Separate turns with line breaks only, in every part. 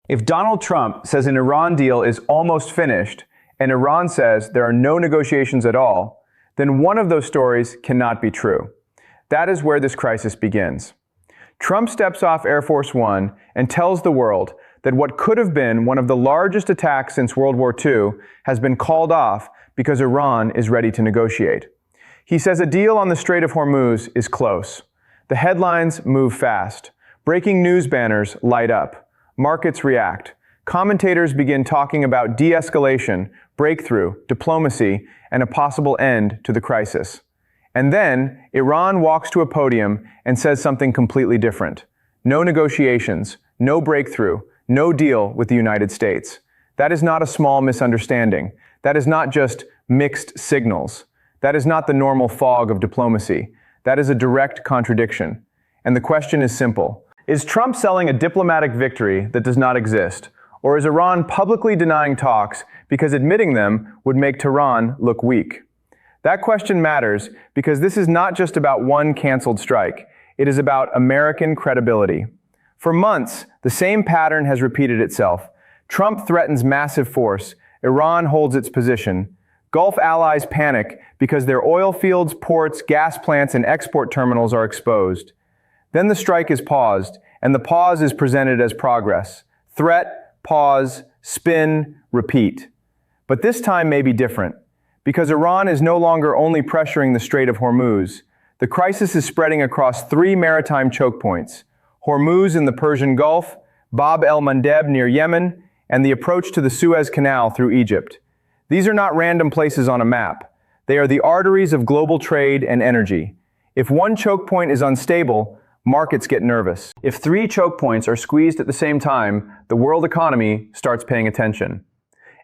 If Donald Trump says an Iran deal is almost finished, and Iran says there are no negotiations at all, then one of those stories cannot be true. That is where this crisis begins. Trump steps off Air Force One and tells the world that what could have been one of the largest attacks since World War II has been called off because Iran is ready to negotiate. He says a deal on the Strait of Hormuz is close. The headlines move fast. Breaking news banners light up. Markets react. Commentators begin talking about de-escalation, breakthrough, diplomacy, and a possible end to the crisis. And then, Iran walks to a podium and says something completely different. No negotiations, no breakthrough, no deal with the United States. That is not a small misunderstanding. That is not just mixed signals. That is not the normal fog of diplomacy. That is a direct contradiction. And the question is simple. Is Trump selling a diplomatic victory that does not exist? Or is Iran publicly denying talks because admitting them would make Tehran look weak? That question matters because this is not just about one canceled strike. It is about American credibility. For months, the same pattern has repeated itself. Trump threatens massive force. Iran holds its position. Gulf allies panic because their oil fields, ports, gas plants, and export terminals are exposed. Then the strike is paused, and the pause is presented as progress. Threat, pause, spin, repeat. But this time may be different, because Iran is no longer only pressuring the Strait of Hormuz. The crisis is spreading across 3 maritime choke points: Hormuz in the Persian Gulf, Bab el-Mandeb near Yemen, and the approach to the Suez Canal through Egypt. These are not random places on a map. They are the arteries of global trade and energy. If one choke point is unstable, markets get nervous. If 3 choke points are squeezed at the same time, the world economy starts paying attention.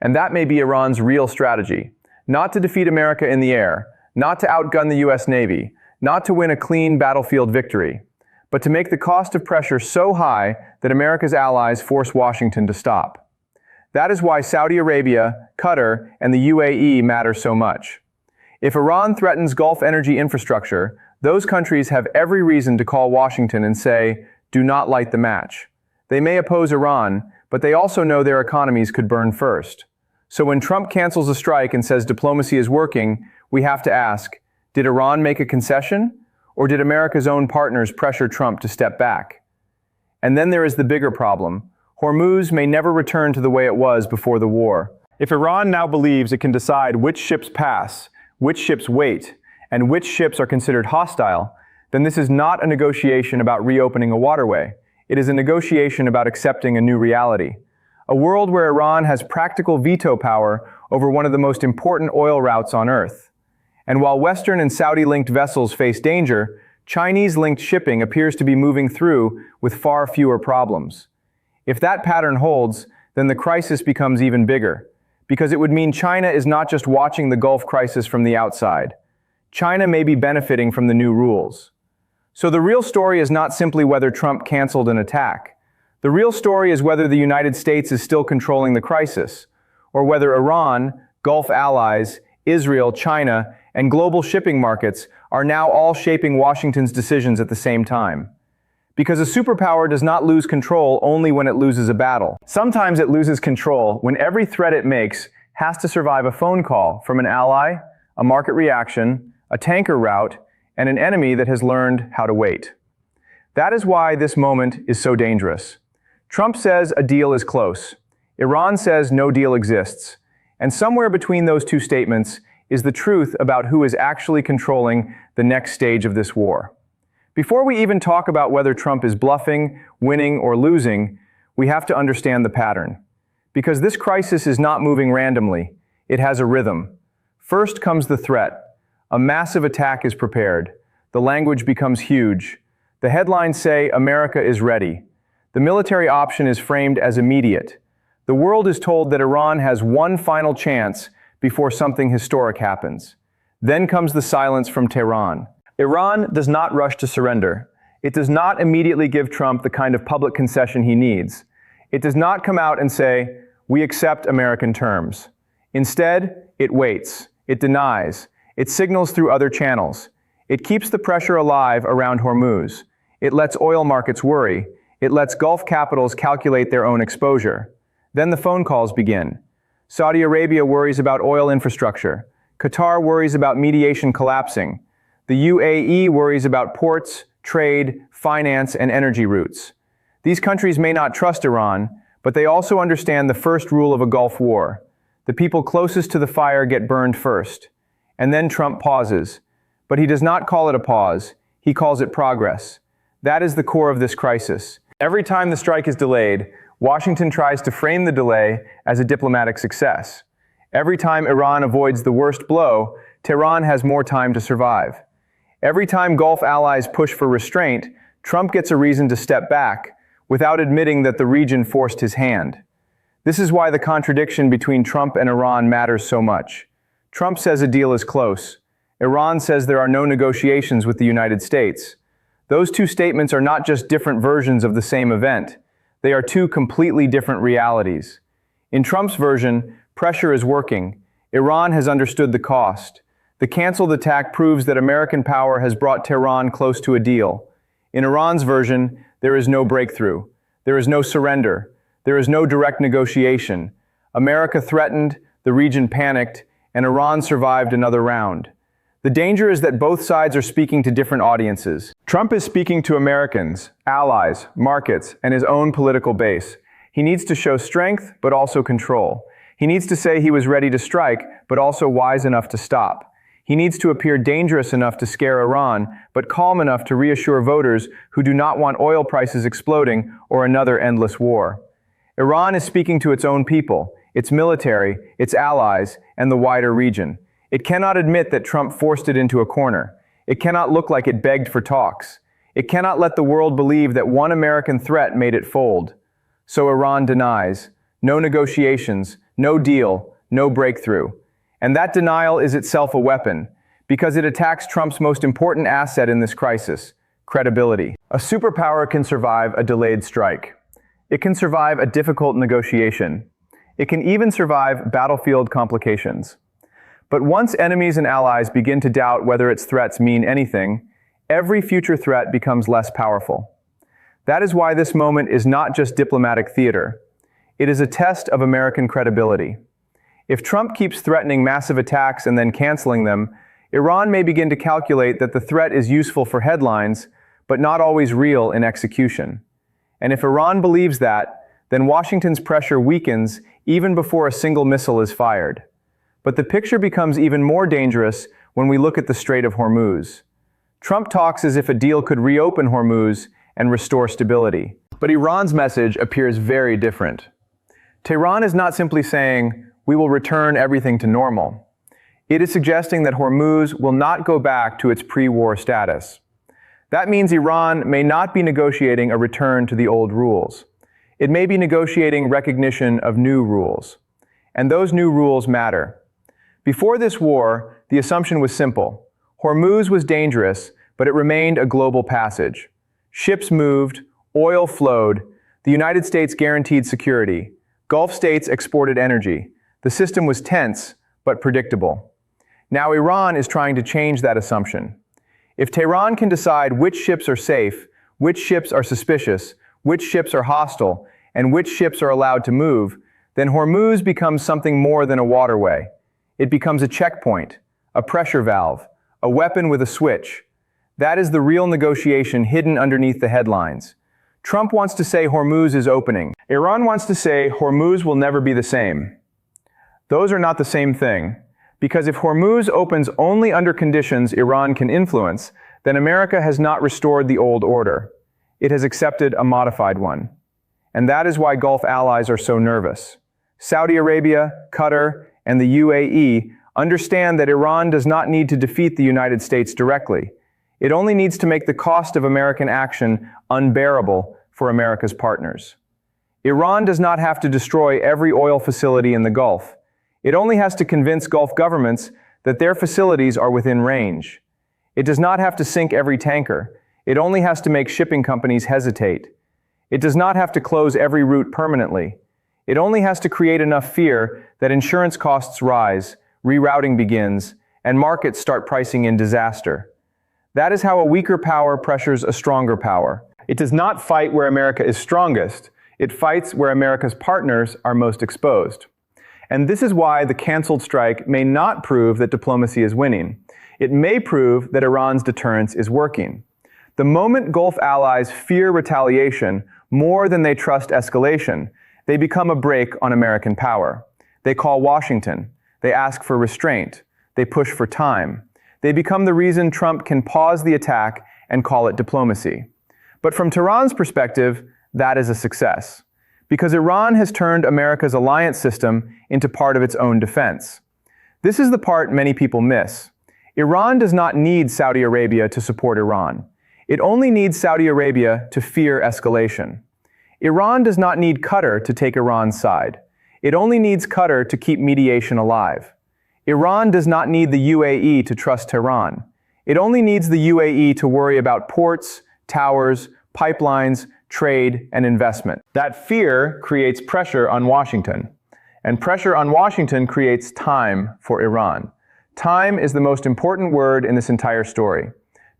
And that may be Iran's real strategy. Not to defeat America in the air, not to outgun the US Navy, not to win a clean battlefield victory, but to make the cost of pressure so high that America's allies force Washington to stop. That is why Saudi Arabia, Qatar, and the UAE matter so much. If Iran threatens Gulf energy infrastructure, those countries have every reason to call Washington and say, "Do not light the match." They may oppose Iran, but they also know their economies could burn first. So when Trump cancels a strike and says diplomacy is working, we have to ask, did Iran make a concession? Or did America's own partners pressure Trump to step back? And then there is the bigger problem. Hormuz may never return to the way it was before the war. If Iran now believes it can decide which ships pass, which ships wait, and which ships are considered hostile, then this is not a negotiation about reopening a waterway. It is a negotiation about accepting a new reality. A world where Iran has practical veto power over one of the most important oil routes on Earth. And while Western and Saudi-linked vessels face danger, Chinese-linked shipping appears to be moving through with far fewer problems. If that pattern holds, then the crisis becomes even bigger, because it would mean China is not just watching the Gulf crisis from the outside. China may be benefiting from the new rules. So the real story is not simply whether Trump canceled an attack. The real story is whether the United States is still controlling the crisis, or whether Iran, Gulf allies, Israel, China, and global shipping markets are now all shaping Washington's decisions at the same time. Because a superpower does not lose control only when it loses a battle. Sometimes it loses control when every threat it makes has to survive a phone call from an ally, a market reaction, a tanker route, and an enemy that has learned how to wait. That is why this moment is so dangerous. Trump says a deal is close. Iran says no deal exists. And somewhere between those two statements is the truth about who is actually controlling the next stage of this war. Before we even talk about whether Trump is bluffing, winning, or losing, we have to understand the pattern. Because this crisis is not moving randomly. It has a rhythm. First comes the threat. A massive attack is prepared. The language becomes huge. The headlines say America is ready. The military option is framed as immediate. The world is told that Iran has one final chance before something historic happens. Then comes the silence from Tehran. Iran does not rush to surrender. It does not immediately give Trump the kind of public concession he needs. It does not come out and say, "We accept American terms." Instead, it waits. It denies. It signals through other channels. It keeps the pressure alive around Hormuz. It lets oil markets worry. It lets Gulf capitals calculate their own exposure. Then the phone calls begin. Saudi Arabia worries about oil infrastructure. Qatar worries about mediation collapsing. The UAE worries about ports, trade, finance, and energy routes. These countries may not trust Iran, but they also understand the first rule of a Gulf war. The people closest to the fire get burned first. And then Trump pauses. But he does not call it a pause. He calls it progress. That is the core of this crisis. Every time the strike is delayed, Washington tries to frame the delay as a diplomatic success. Every time Iran avoids the worst blow, Tehran has more time to survive. Every time Gulf allies push for restraint, Trump gets a reason to step back, without admitting that the region forced his hand. This is why the contradiction between Trump and Iran matters so much. Trump says a deal is close. Iran says there are no negotiations with the United States. Those two statements are not just different versions of the same event. They are two completely different realities. In Trump's version, pressure is working. Iran has understood the cost. The canceled attack proves that American power has brought Tehran close to a deal. In Iran's version, there is no breakthrough. There is no surrender. There is no direct negotiation. America threatened, the region panicked, and Iran survived another round. The danger is that both sides are speaking to different audiences. Trump is speaking to Americans, allies, markets, and his own political base. He needs to show strength, but also control. He needs to say he was ready to strike, but also wise enough to stop. He needs to appear dangerous enough to scare Iran, but calm enough to reassure voters who do not want oil prices exploding or another endless war. Iran is speaking to its own people, its military, its allies, and the wider region. It cannot admit that Trump forced it into a corner. It cannot look like it begged for talks. It cannot let the world believe that one American threat made it fold. So Iran denies. No negotiations, no deal, no breakthrough. And that denial is itself a weapon, because it attacks Trump's most important asset in this crisis, credibility. A superpower can survive a delayed strike. It can survive a difficult negotiation. It can even survive battlefield complications. But once enemies and allies begin to doubt whether its threats mean anything, every future threat becomes less powerful. That is why this moment is not just diplomatic theater. It is a test of American credibility. If Trump keeps threatening massive attacks and then canceling them, Iran may begin to calculate that the threat is useful for headlines, but not always real in execution. And if Iran believes that, then Washington's pressure weakens even before a single missile is fired. But the picture becomes even more dangerous when we look at the Strait of Hormuz. Trump talks as if a deal could reopen Hormuz and restore stability. But Iran's message appears very different. Tehran is not simply saying, "We will return everything to normal." It is suggesting that Hormuz will not go back to its pre-war status. That means Iran may not be negotiating a return to the old rules. It may be negotiating recognition of new rules. And those new rules matter. Before this war, the assumption was simple. Hormuz was dangerous, but it remained a global passage. Ships moved, oil flowed, the United States guaranteed security, Gulf states exported energy. The system was tense, but predictable. Now Iran is trying to change that assumption. If Tehran can decide which ships are safe, which ships are suspicious, which ships are hostile, and which ships are allowed to move, then Hormuz becomes something more than a waterway. It becomes a checkpoint, a pressure valve, a weapon with a switch. That is the real negotiation hidden underneath the headlines. Trump wants to say Hormuz is opening. Iran wants to say Hormuz will never be the same. Those are not the same thing, because if Hormuz opens only under conditions Iran can influence, then America has not restored the old order. It has accepted a modified one. And that is why Gulf allies are so nervous. Saudi Arabia, Qatar, and the UAE understand that Iran does not need to defeat the United States directly. It only needs to make the cost of American action unbearable for America's partners. Iran does not have to destroy every oil facility in the Gulf. It only has to convince Gulf governments that their facilities are within range. It does not have to sink every tanker. It only has to make shipping companies hesitate. It does not have to close every route permanently. It only has to create enough fear that insurance costs rise, rerouting begins, and markets start pricing in disaster. That is how a weaker power pressures a stronger power. It does not fight where America is strongest. It fights where America's partners are most exposed. And this is why the canceled strike may not prove that diplomacy is winning. It may prove that Iran's deterrence is working. The moment Gulf allies fear retaliation more than they trust escalation, they become a brake on American power. They call Washington. They ask for restraint. They push for time. They become the reason Trump can pause the attack and call it diplomacy. But from Tehran's perspective, that is a success. Because Iran has turned America's alliance system into part of its own defense. This is the part many people miss. Iran does not need Saudi Arabia to support Iran. It only needs Saudi Arabia to fear escalation. Iran does not need Qatar to take Iran's side. It only needs Qatar to keep mediation alive. Iran does not need the UAE to trust Tehran. It only needs the UAE to worry about ports, towers, pipelines, trade, and investment. That fear creates pressure on Washington. And pressure on Washington creates time for Iran. Time is the most important word in this entire story.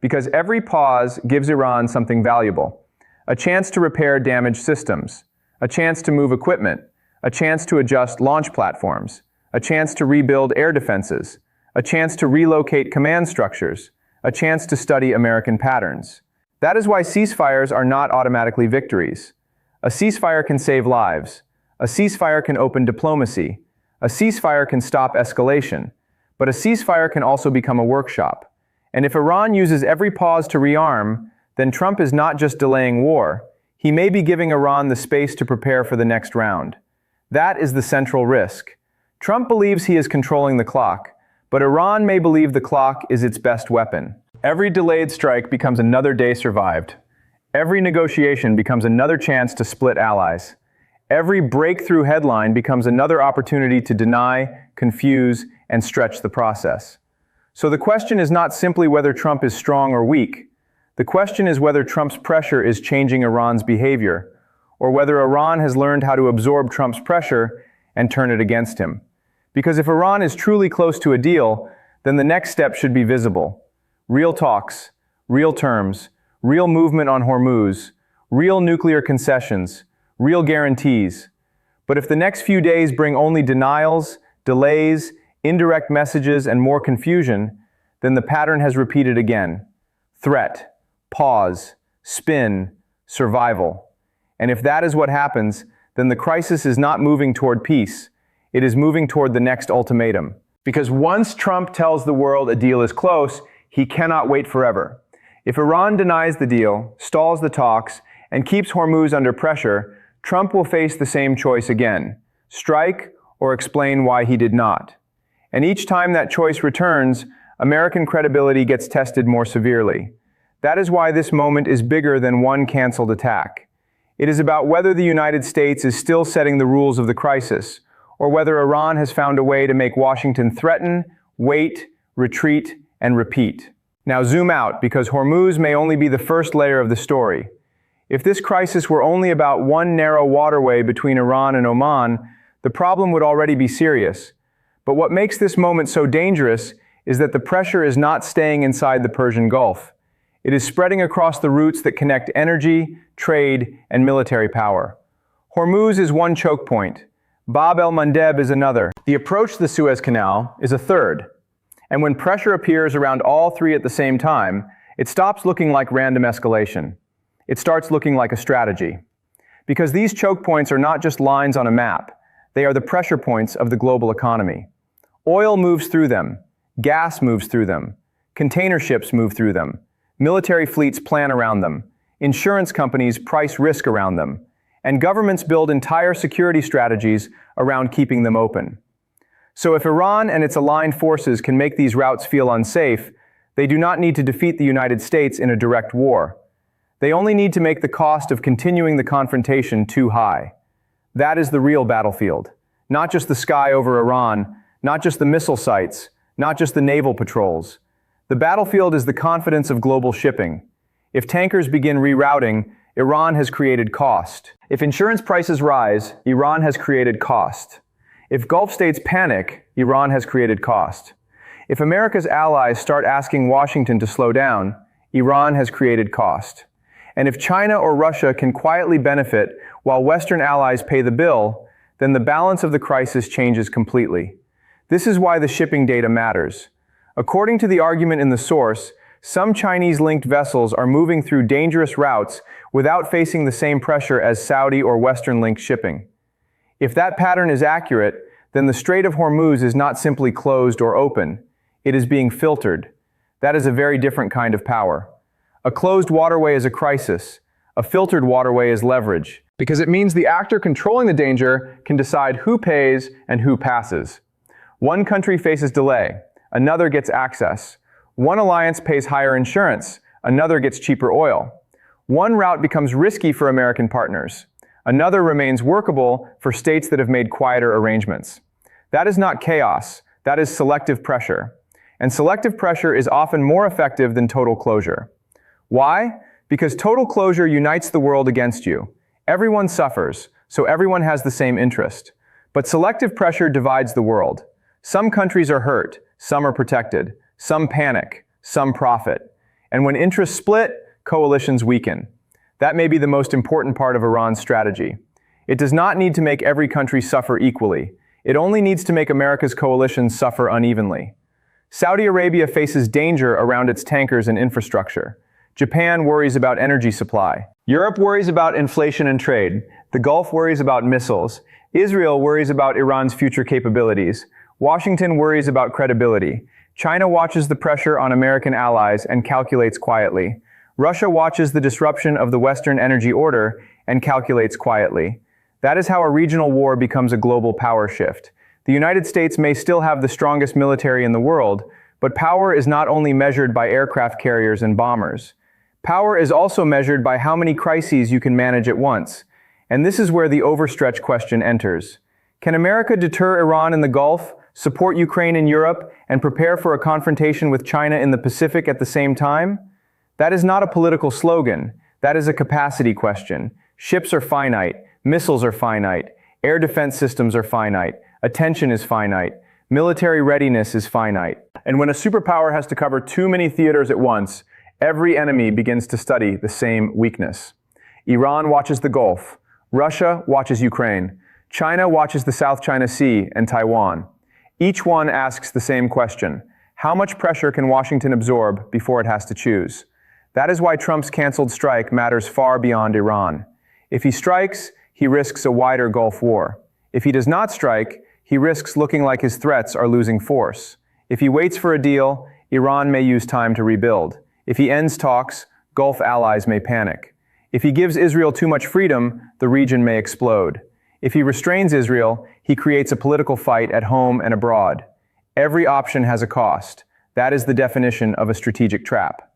Because every pause gives Iran something valuable. A chance to repair damaged systems. A chance to move equipment. A chance to adjust launch platforms. A chance to rebuild air defenses. A chance to relocate command structures. A chance to study American patterns. That is why ceasefires are not automatically victories. A ceasefire can save lives. A ceasefire can open diplomacy. A ceasefire can stop escalation. But a ceasefire can also become a workshop. And if Iran uses every pause to rearm, then Trump is not just delaying war. He may be giving Iran the space to prepare for the next round. That is the central risk. Trump believes he is controlling the clock, but Iran may believe the clock is its best weapon. Every delayed strike becomes another day survived. Every negotiation becomes another chance to split allies. Every breakthrough headline becomes another opportunity to deny, confuse, and stretch the process. So the question is not simply whether Trump is strong or weak. The question is whether Trump's pressure is changing Iran's behavior, or whether Iran has learned how to absorb Trump's pressure and turn it against him. Because if Iran is truly close to a deal, then the next step should be visible. Real talks, real terms, real movement on Hormuz, real nuclear concessions, real guarantees. But if the next few days bring only denials, delays, indirect messages, and more confusion, then the pattern has repeated again. Threat, pause, spin, survival. And if that is what happens, then the crisis is not moving toward peace. It is moving toward the next ultimatum. Because once Trump tells the world a deal is close, he cannot wait forever. If Iran denies the deal, stalls the talks, and keeps Hormuz under pressure, Trump will face the same choice again: strike or explain why he did not. And each time that choice returns, American credibility gets tested more severely. That is why this moment is bigger than one canceled attack. It is about whether the United States is still setting the rules of the crisis, or whether Iran has found a way to make Washington threaten, wait, retreat, and repeat. Now zoom out, because Hormuz may only be the first layer of the story. If this crisis were only about one narrow waterway between Iran and Oman, the problem would already be serious. But what makes this moment so dangerous is that the pressure is not staying inside the Persian Gulf. It is spreading across the routes that connect energy, trade, and military power. Hormuz is one choke point. Bab el-Mandeb is another. The approach to the Suez Canal is a third. And when pressure appears around all three at the same time, it stops looking like random escalation. It starts looking like a strategy. Because these choke points are not just lines on a map. They are the pressure points of the global economy. Oil moves through them. Gas moves through them. Container ships move through them. Military fleets plan around them. Insurance companies price risk around them. And governments build entire security strategies around keeping them open. So if Iran and its aligned forces can make these routes feel unsafe, they do not need to defeat the United States in a direct war. They only need to make the cost of continuing the confrontation too high. That is the real battlefield. Not just the sky over Iran, not just the missile sites, not just the naval patrols. The battlefield is the confidence of global shipping. If tankers begin rerouting, Iran has created cost. If insurance prices rise, Iran has created cost. If Gulf states panic, Iran has created cost. If America's allies start asking Washington to slow down, Iran has created cost. And if China or Russia can quietly benefit while Western allies pay the bill, then the balance of the crisis changes completely. This is why the shipping data matters. According to the argument in the source, some Chinese-linked vessels are moving through dangerous routes without facing the same pressure as Saudi or Western-linked shipping. If that pattern is accurate, then the Strait of Hormuz is not simply closed or open. It is being filtered. That is a very different kind of power. A closed waterway is a crisis. A filtered waterway is leverage, because it means the actor controlling the danger can decide who pays and who passes. One country faces delay, another gets access. One alliance pays higher insurance, another gets cheaper oil. One route becomes risky for American partners. Another remains workable for states that have made quieter arrangements. That is not chaos, that is selective pressure. And selective pressure is often more effective than total closure. Why? Because total closure unites the world against you. Everyone suffers, so everyone has the same interest. But selective pressure divides the world. Some countries are hurt, some are protected, some panic, some profit. And when interests split, coalitions weaken. That may be the most important part of Iran's strategy. It does not need to make every country suffer equally. It only needs to make America's coalitions suffer unevenly. Saudi Arabia faces danger around its tankers and infrastructure. Japan worries about energy supply. Europe worries about inflation and trade. The Gulf worries about missiles. Israel worries about Iran's future capabilities. Washington worries about credibility. China watches the pressure on American allies and calculates quietly. Russia watches the disruption of the Western energy order and calculates quietly. That is how a regional war becomes a global power shift. The United States may still have the strongest military in the world, but power is not only measured by aircraft carriers and bombers. Power is also measured by how many crises you can manage at once. And this is where the overstretch question enters. Can America deter Iran in the Gulf, support Ukraine in Europe, and prepare for a confrontation with China in the Pacific at the same time? That is not a political slogan. That is a capacity question. Ships are finite. Missiles are finite. Air defense systems are finite. Attention is finite. Military readiness is finite. And when a superpower has to cover too many theaters at once, every enemy begins to study the same weakness. Iran watches the Gulf. Russia watches Ukraine. China watches the South China Sea and Taiwan. Each one asks the same question. How much pressure can Washington absorb before it has to choose? That is why Trump's canceled strike matters far beyond Iran. If he strikes, he risks a wider Gulf war. If he does not strike, he risks looking like his threats are losing force. If he waits for a deal, Iran may use time to rebuild. If he ends talks, Gulf allies may panic. If he gives Israel too much freedom, the region may explode. If he restrains Israel, he creates a political fight at home and abroad. Every option has a cost. That is the definition of a strategic trap.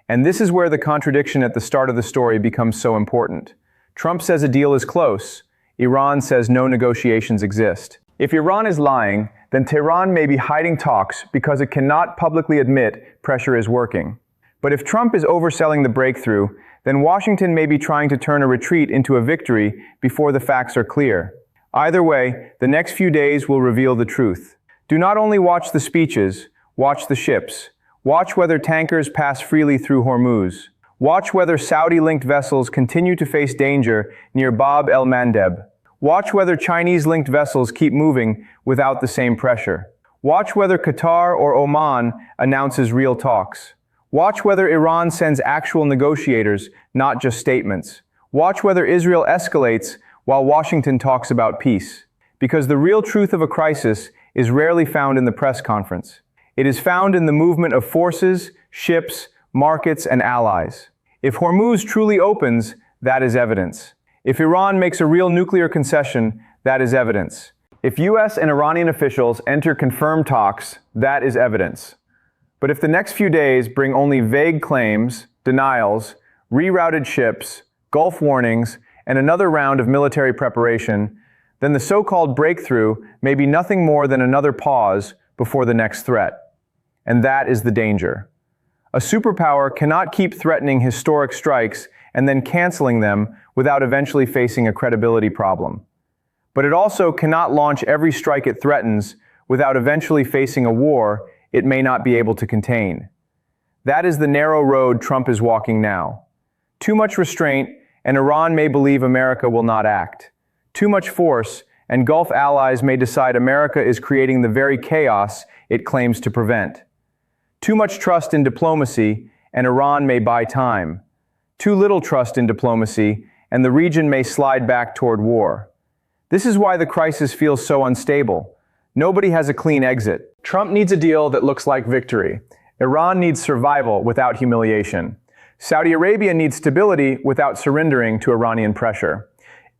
And this is where the contradiction at the start of the story becomes so important. Trump says a deal is close. Iran says no negotiations exist. If Iran is lying, then Tehran may be hiding talks because it cannot publicly admit pressure is working. But if Trump is overselling the breakthrough, then Washington may be trying to turn a retreat into a victory before the facts are clear. Either way, the next few days will reveal the truth. Do not only watch the speeches, watch the ships. Watch whether tankers pass freely through Hormuz. Watch whether Saudi-linked vessels continue to face danger near Bab el-Mandeb. Watch whether Chinese-linked vessels keep moving without the same pressure. Watch whether Qatar or Oman announces real talks. Watch whether Iran sends actual negotiators, not just statements. Watch whether Israel escalates while Washington talks about peace. Because the real truth of a crisis is rarely found in the press conference. It is found in the movement of forces, ships, markets, and allies. If Hormuz truly opens, that is evidence. If Iran makes a real nuclear concession, that is evidence. If US and Iranian officials enter confirmed talks, that is evidence. But if the next few days bring only vague claims, denials, rerouted ships, Gulf warnings, and another round of military preparation, then the so-called breakthrough may be nothing more than another pause before the next threat. And that is the danger. A superpower cannot keep threatening historic strikes and then canceling them without eventually facing a credibility problem. But it also cannot launch every strike it threatens without eventually facing a war it may not be able to contain. That is the narrow road Trump is walking now. Too much restraint, and Iran may believe America will not act. Too much force, and Gulf allies may decide America is creating the very chaos it claims to prevent. Too much trust in diplomacy, and Iran may buy time. Too little trust in diplomacy, and the region may slide back toward war. This is why the crisis feels so unstable. Nobody has a clean exit. Trump needs a deal that looks like victory. Iran needs survival without humiliation. Saudi Arabia needs stability without surrendering to Iranian pressure.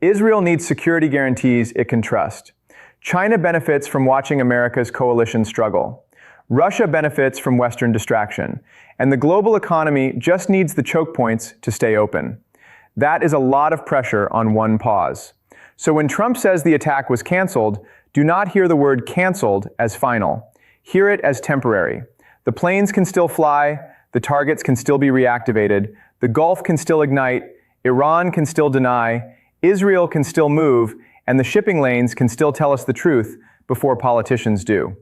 Israel needs security guarantees it can trust. China benefits from watching America's coalition struggle. Russia benefits from Western distraction. And the global economy just needs the choke points to stay open. That is a lot of pressure on one pause. So when Trump says the attack was canceled, do not hear the word canceled as final. Hear it as temporary. The planes can still fly, the targets can still be reactivated, the Gulf can still ignite, Iran can still deny, Israel can still move, and the shipping lanes can still tell us the truth before politicians do.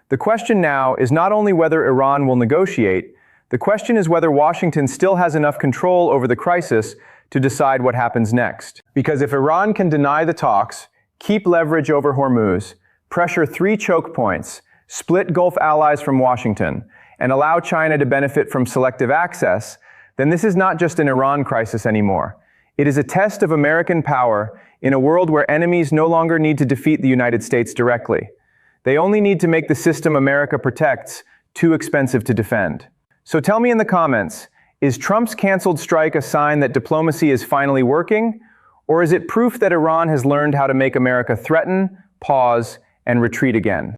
The question now is not only whether Iran will negotiate, the question is whether Washington still has enough control over the crisis to decide what happens next. Because if Iran can deny the talks, keep leverage over Hormuz, pressure 3 choke points, split Gulf allies from Washington, and allow China to benefit from selective access, then this is not just an Iran crisis anymore. It is a test of American power in a world where enemies no longer need to defeat the United States directly. They only need to make the system America protects too expensive to defend. So tell me in the comments, is Trump's canceled strike a sign that diplomacy is finally working? Or is it proof that Iran has learned how to make America threaten, pause, and retreat again?